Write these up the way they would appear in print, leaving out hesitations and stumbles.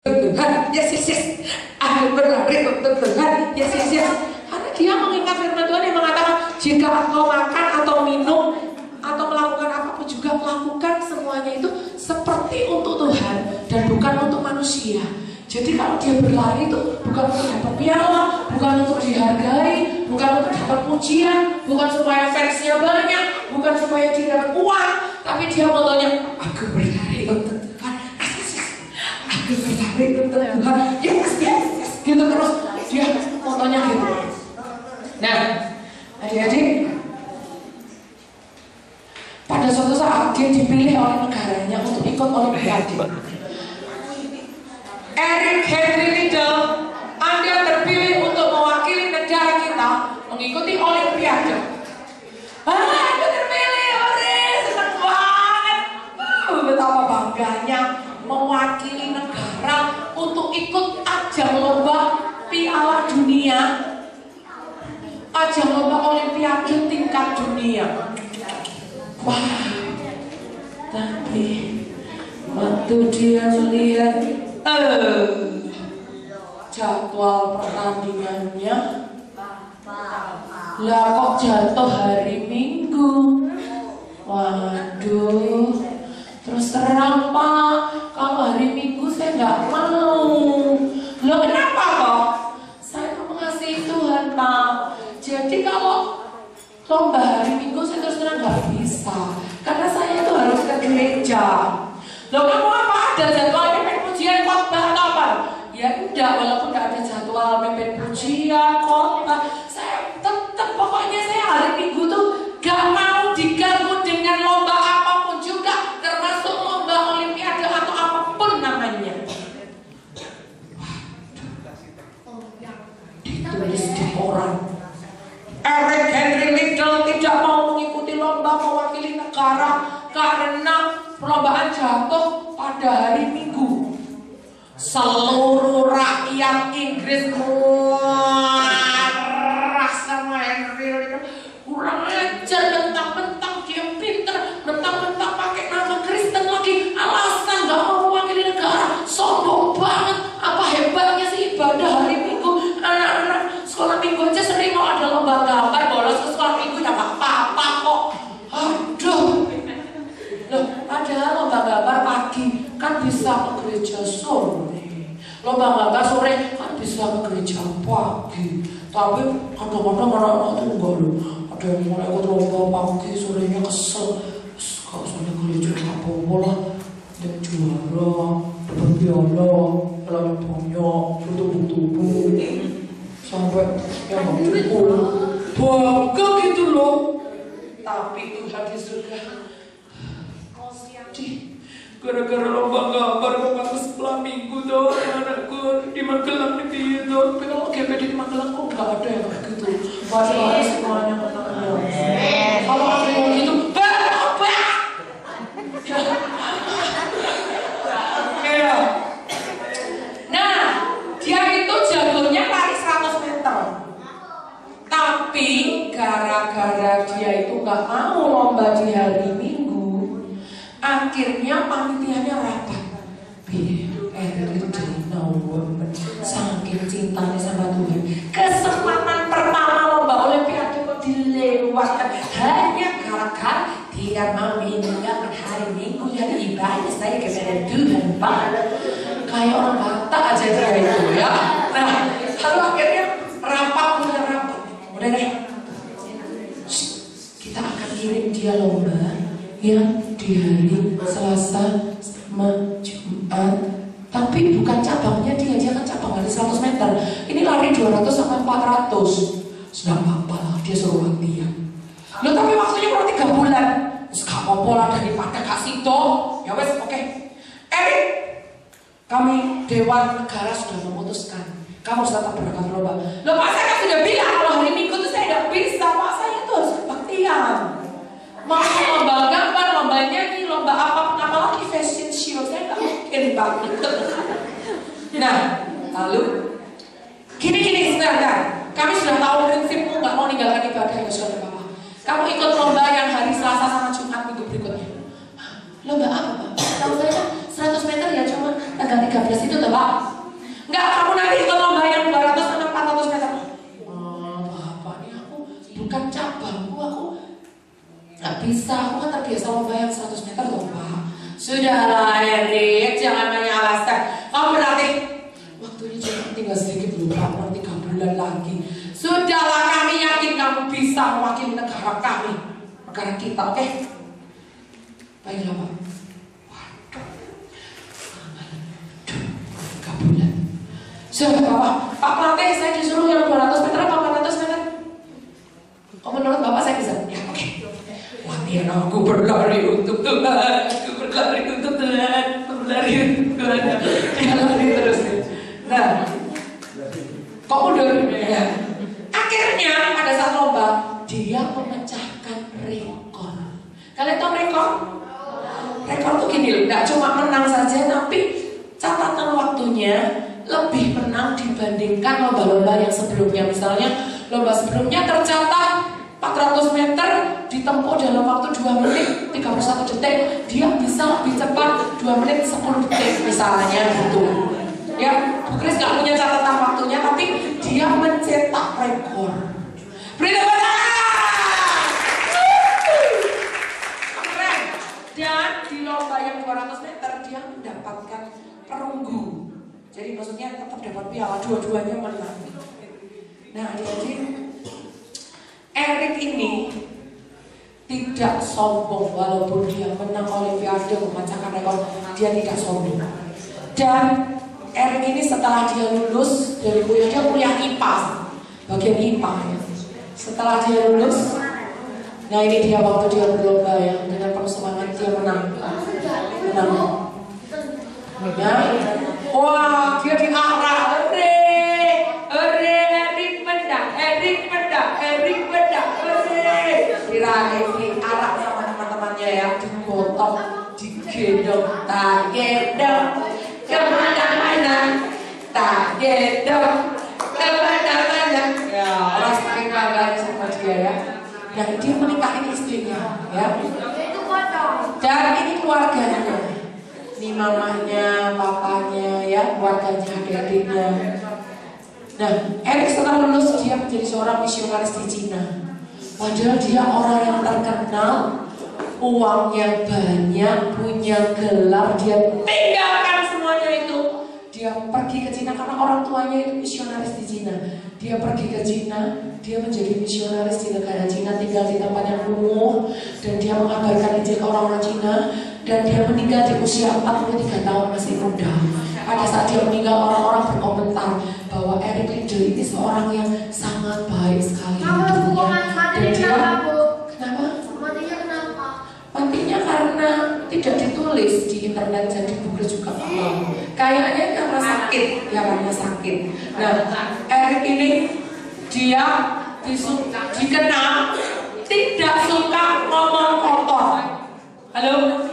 Tuhan, yes. Aku berlari untuk Tuhan, yes. Karena dia mengingat firman Tuhan yang mengatakan jika engkau makan atau minum atau melakukan apapun juga melakukan semuanya itu seperti untuk Tuhan dan bukan untuk manusia. Jadi kalau dia berlari itu bukan untuk dapat piala, bukan untuk dihargai, bukan untuk dapat pujian, bukan supaya fansnya banyak, bukan supaya dia dapat uang, tapi dia motonya aku berlari untuk Tuhan. Aku berlari untuk Tuhan. Yes. Gitu terus dia motonya gitu. Nah, adik-adik, pada suatu saat dia dipilih oleh negaranya untuk ikut Olimpiade. Eric Henry Liddell, Anda terpilih untuk mewakili negara kita mengikuti Olimpiade. Anda terpilih, senang banget. Betapa bangganya mewakili negara untuk ikut ajang lomba Piala Dunia, ajang lomba Olimpiade tingkat dunia. Wah, tapi waktu dia melihat jadwal pertandingannya, lah kok jatuh hari Minggu. Waduh, terus terang Pak, kalau hari Minggu saya nggak mau. Loh kenapa kok? Saya mengasihi Tuhan Pak. Jadi kalau lomba hari Minggu saya terus terang nggak bisa, karena saya itu harus ke gereja. Loh kamu apa ada jadwal mimpin pujian khotbah atau apa? Ya enggak, walaupun nggak ada jadwal mimpin pujian khotbah, saya tetap pokoknya saya hari Minggu tuh gak mau diganggu dengan lomba apapun juga, termasuk lomba Olimpiade atau apapun namanya. Ditulis di koran, Eric Henry Liddell tidak mau mengikuti lomba mewakili negara karena perlombaan jatuh pada hari Minggu. Seluruh rakyat Inggris marah sama Henry Liddell. Kurang ajar, mentang-mentang dia pinter, mentang-mentang pakai nama Kristen lagi, alasan gak mau mewakili negara. Sombong banget. Apa hebatnya sih ibadah hari Minggu? Anak-anak sekolah minggu aja sering mau ada lomba gambar, bolos ke sekolah minggu ya gak apa-apa kok. Aduh. Loh, padahal lomba gambar pagi kan bisa ke gereja sore, lomba gambar sore kan bisa ke gereja pagi. Tapi kadang-kadang anak-anak tuh enggak loh, ada yang mulai ikut lomba pagi, sorenya kesel. Kalau soalnya gereja apa-apa lah, dan juara, dapat piala, dapat banyak, bertubuh-tubuh, sampai yang mau cukup bangga gitu loh. Tapi Tuhan di surga, gara-gara lomba gambar kok sekolah minggu tuh anakku di Magelang nih tuh. Tapi kalau GPD di Magelang kok nggak ada yang begitu. Wah, semuanya katanya. Kalau aku mau gitu, berubah. Ya. Nah, dia itu jagonya lari 100 meter. Tapi gara-gara dia itu nggak mau lomba di hari Minggu, akhirnya panitianya rapat. Saking cintanya sama Tuhan, kesempatan pertama lomba Olimpiade kok dilewatkan hanya gara-gara dia mau meninggalkan hari Minggu yang ibadah saya kepada Tuhan Pak. Kayak orang Batak aja dia itu ya. Nah, lalu akhirnya rapat. Udah deh, kita akan kirim dia lomba yang di hari Selasa sama Jumat, tapi bukan cabangnya dia kan cabang lari 100 meter. Ini lari 200 sampai 400. Sudah apa-apa lah, dia suruh latihan. Loh tapi waktunya kurang 3 bulan. Gak apa-apa lah, daripada kasih toh. Ya wes, oke. Eric, kami Dewan Negara sudah memutuskan kamu harus tetap berangkat lomba. Loh Pak, saya kan sudah bilang kalau hari Minggu itu saya gak bisa. Pak, saya itu harus kebaktian. Mau lomba gambar, lomba nyanyi, lomba apalagi fashion show, saya nggak mungkin banget. Nah, lalu gini sebentar, kami sudah tahu prinsipmu nggak mau meninggalkan ibadah ya sudah Bapak. Kamu ikut lomba yang hari Selasa sama Jumat minggu berikutnya. Lomba apa Pak? Tahu saya 100 meter ya cuma tanggal 13 itu tuh Pak. bukan cabangku, aku nggak bisa, aku kan terbiasa lomba yang 100 meter lomba. Sudahlah Erik, jangan banyak alasan. Kamu berlatih. Waktunya cuma tinggal sedikit lupa, nanti 3 bulan lagi. Sudahlah, kami yakin kamu bisa mewakili negara kami, negara kita, oke? Baiklah Pak. Waduh, 3 bulan. Sudah Bapak, Pak pelatih, saya disuruh yang 200 meter apa 400 meter? Oh menurut Bapak saya bisa? Ya oke. Latihan aku berlari untuk Tuhan, aku berlari untuk Tuhan, berlari untuk Tuhan. Ya lari terus. Nah, kok udah ya? Akhirnya pada saat lomba dia memecahkan rekor. Kalian tahu rekor? Rekor tuh gini loh, nggak cuma menang saja, tapi catatan waktunya lebih menang dibandingkan lomba-lomba yang sebelumnya. Misalnya lomba sebelumnya tercatat 400 meter ditempuh dalam waktu 2 menit 31 detik, dia bisa lebih cepat 2 menit 10 detik misalnya gitu. Ya, Bu Kris gak punya catatan waktunya, tapi dia mencetak rekor. Beri tepuk tangan. Keren. Dan di lomba yang 200 meter dia mendapatkan perunggu. Jadi maksudnya tetap dapat piala, dua-duanya menang. Nah adik-adik, Erik ini tidak sombong walaupun dia menang olimpiade memecahkan rekor, dia tidak sombong. Dan Erik ini setelah dia lulus dari kuliah, dia kuliah IPA, bagian IPA. Setelah dia lulus, nah ini dia waktu dia berlomba ya, dengan penuh semangat dia menang. Ya, wah dia diarah, Erik menang, diarah sama teman-temannya ya, digotong, digendong, tak gendong, kemana-mana, tak gendong, kemana-mana. Ya, orang sering bangga sama dia ya. Dan dia menikahi istrinya, ya. Dan ini keluarganya. Ini mamanya, papanya, ya, keluarganya, adik-adiknya. Nah, Erik setelah lulus dia menjadi seorang misionaris di Cina. Padahal dia orang yang terkenal, uangnya banyak, punya gelar, dia tinggalkan semuanya itu. Dia pergi ke Cina karena orang tuanya itu misionaris di Cina. Dia pergi ke Cina, dia menjadi misionaris di negara Cina, tinggal di tempat yang kumuh, dan dia mengabarkan Injil ke orang-orang Cina. Dan dia meninggal di usia 43 tahun, masih muda. Pada saat dia meninggal, orang-orang berkomentar bahwa Erik Liddell ini seorang yang sangat baik sekali hidupnya. Dan dia, kenapa? Matinya karena tidak ditulis di internet, jadi Google juga nggak mau. Kayaknya karena sakit, ya karena sakit. Nah, Erik ini dia dikenal tidak suka ngomong kotor. Halo?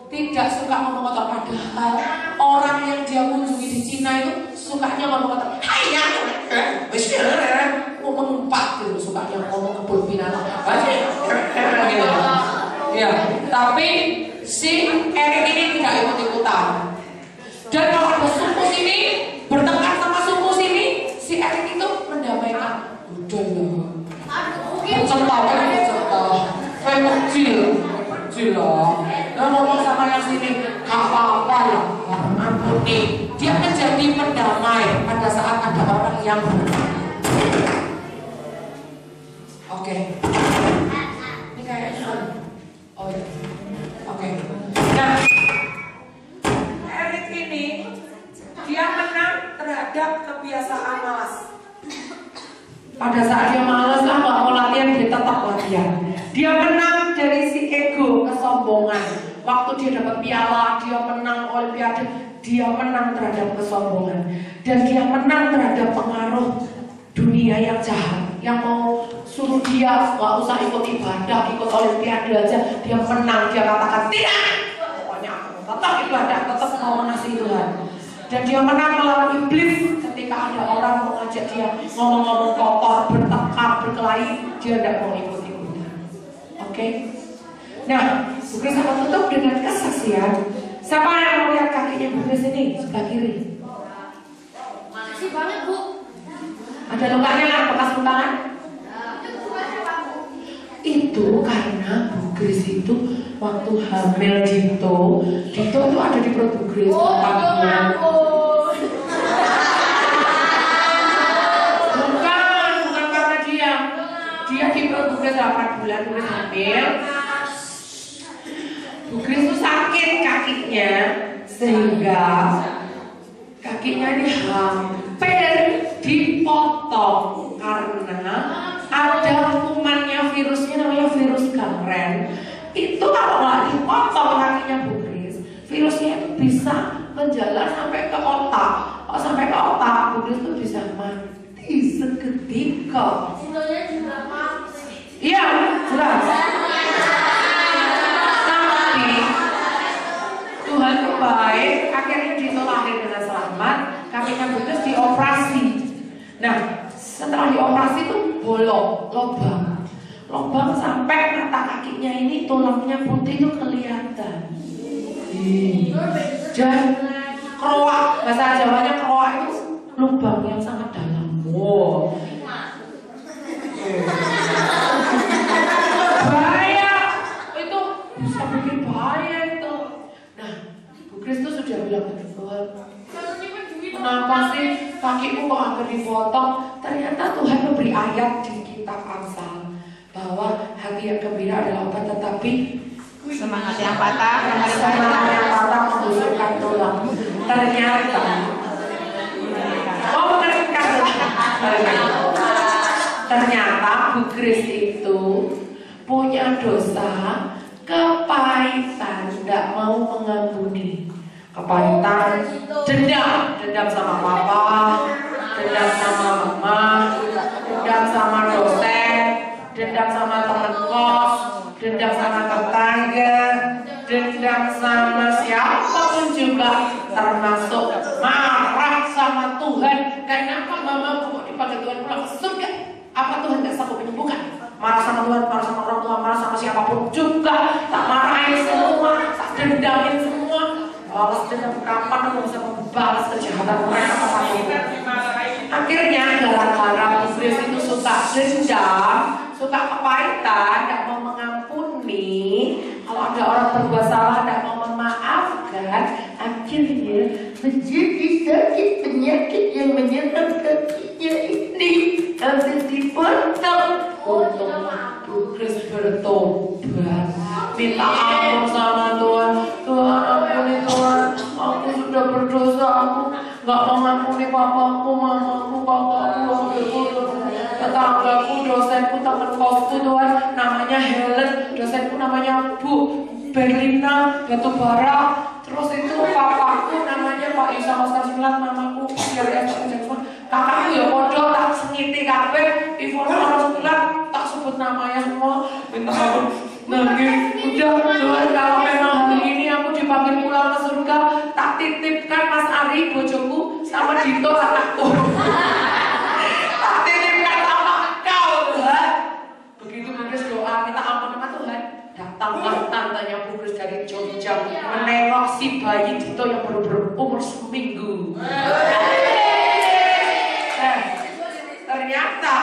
Tidak suka ngomong kotor, padahal orang yang dia kunjungi di Cina itu sukanya ngomong kotor. Hai ya, ngomong empat gitu, sukanya ngomong kebun binatang. Ya, tapi si Erik ini tidak ikut-ikutan. Dan kalau ada suku sini bertengkar sama suku sini, si Erik itu mendamaikan. Udah lah, kayak kecil lah. Nah, ngomong sama yang sini, gak apa-apa lah, ampuni. Dia menjadi pendamai pada saat ada orang yang oke. Ini kayaknya oh iya. Oke. Nah, Erik ini dia menang terhadap kebiasaan malas. Pada saat dia malas lah nggak mau latihan, dia tetap latihan. Dia menang dari si ego, kesombongan. Waktu dia dapat piala, dia menang olimpiade, dia menang terhadap kesombongan. Dan dia menang terhadap pengaruh dunia yang jahat, yang mau suruh dia nggak usah ikut ibadah, ikut olimpiade aja. Dia menang, dia katakan tidak, pokoknya aku tetap ibadah, tetap mau mengasihi Tuhan. Dan dia menang melawan iblis. Ketika ada orang mengajak dia ngomong-ngomong kotor, bertengkar, berkelahi, dia tidak mau ikut-ikutan. Oke? Nah, Bu Kris akan tutup dengan kesaksian. Siapa yang mau lihat kakinya Bu Kris ini sebelah kiri? Makasih banget Bu. Ada lukanya kan, bekas luka kan? itu karena Bu Grace itu waktu hamil Dito itu ada di perut Bu Grace 4 bulan. Bukan karena dia di perut Bu Grace 8 bulan Bu Grace hamil. Bu Grace itu sakit kakinya sehingga kakinya ini hampir dipotong karena ada kumannya, virusnya namanya virus gangren. Itu kalau nggak dipotong kakinya Bu Grace, virusnya itu bisa menjalar sampai ke otak. Kalau sampai ke otak, Bu Grace itu bisa mati seketika. Iya, jelas. Tapi Tuhan itu baik, akhirnya Dito lahir dengan selamat. Kakinya Bu Grace dioperasi. Nah, setelah dioperasi itu lubang sampai mata kakinya ini tulangnya putih itu kelihatan. Dan kroak, bahasa Jawanya kroak itu lubang yang sangat dalam. Wow. Bahaya itu, bisa bikin bahaya itu. Nah, Bu Grace itu sudah bilang ke Tuhan, kenapa sih kakimu kok hampir dipotong? Ternyata Tuhan memberi ayat di kitab Amsal bahwa hati yang gembira adalah obat, tetapi semangat yang patah membusukkan tulang. Ternyata Bu Grace itu punya dosa kepahitan, tidak mau mengampuni. Kepahitan, dendam sama papa, dendam sama mama, dendam sama dosen, dendam sama teman kos, dendam sama tetangga, dendam sama siapapun juga, termasuk marah sama Tuhan. Kenapa mama kok dipanggil Tuhan pulang ke surga? Apa Tuhan gak sanggup menyembuhkan? Marah sama Tuhan, marah sama orang tua, marah sama siapapun juga, tak marahin semua, tak dendamin semua. Balas dendam, kapan aku bisa membalas kejahatan mereka sama Tuhan? Akhirnya gara-gara Bu Grace itu suka dendam, suka kepahitan, tidak mau mengampuni. Kalau ada orang berbuat salah, tidak mau memaafkan, akhirnya menjadi sakit penyakit yang menyerang kakinya ini. Habis dipotong, untuk Bu Grace bertobat, minta ampun sama Tuhan. Tuhan ampuni Tuhan, aku sudah berdosa, aku gak mengampuni papaku, mamaku, kakakku, tetanggaku, dosenku, teman kosku Tuhan, namanya Helen, dosenku namanya Bu Berlina Batubara, terus itu papaku namanya Pak Yusa Oscar Silat, mamaku dari kakakku ya bodoh, tak sengiti kabeh, Ivon Orang Silat, tak sebut namanya semua, minta ampun. Nah, udah Tuhan, kalau memang hari ini aku dipanggil pulang ke surga, tak titipkan Mas Ari bojoku sama Dito anakku. Tak titipkan sama engkau Tuhan. Begitu Bu Grace doa minta ampun sama Tuhan, datanglah tantanya Bu Grace dari Jogja menengok si bayi Dito yang baru berumur seminggu. Ternyata,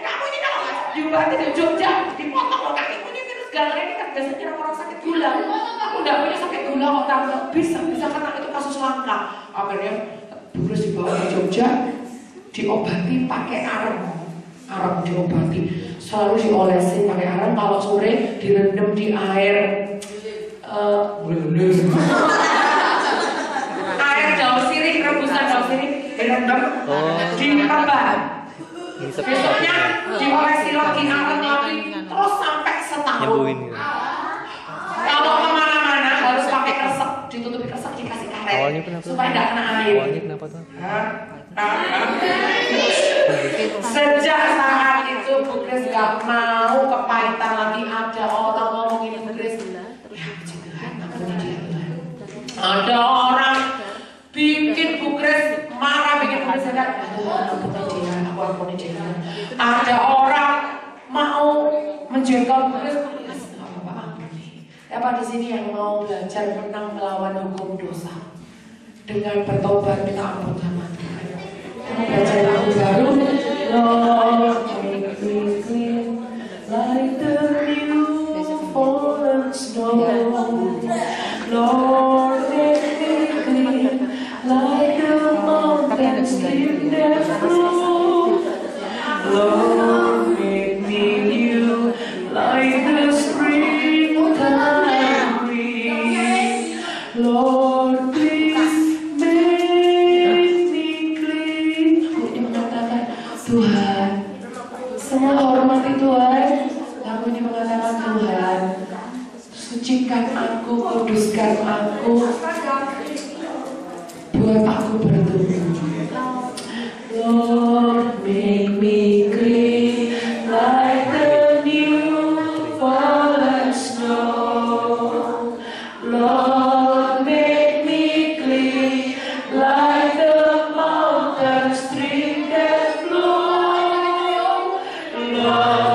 kamu ini kalau diobati di Jogja, dipotong loh kakimu ini virus gangren ini kan biasanya orang sakit gula. Kamu tidak punya sakit gula kok tante, bisa karena itu kasus langka. Akhirnya Bu Grace dibawa ke Jogja, diobati pakai arem diobati, selalu diolesin pakai arem. Kalau sore direndam di air, air daun sirih, rebusan daun sirih direndam di perban. Besoknya diolesi lagi, arem lagi, terus sampai setahun. Kalau kemana-mana harus pakai kresek, ditutupi kresek, dikasih karet supaya tidak kena air. Awalnya kenapa tuh? Sejak saat itu Bu Grace gak mau kepahitan lagi. Ada orang ngomongin Bu Grace, ya puji Tuhan, ampuni dia Tuhan. Ada orang bikin Bu Grace marah, bikin Bu Grace kata, Tuhan ampuni dia, aku ampuni dia. Ada orang mau menjegal Bu Grace, apa ampuni. Apa di sini yang mau belajar menang melawan hukum dosa dengan bertobat minta ampun sama Tuhan. Mau belajar lagu baru, Lord make me clean like hormati Tuhan. Lagu ini mengatakan Tuhan, sucikan aku, kuduskan aku, buat aku bertumbuh. Lord, make me clean like the new fallen snow. Lord, make me clean like the mountain stream that flow. Lord,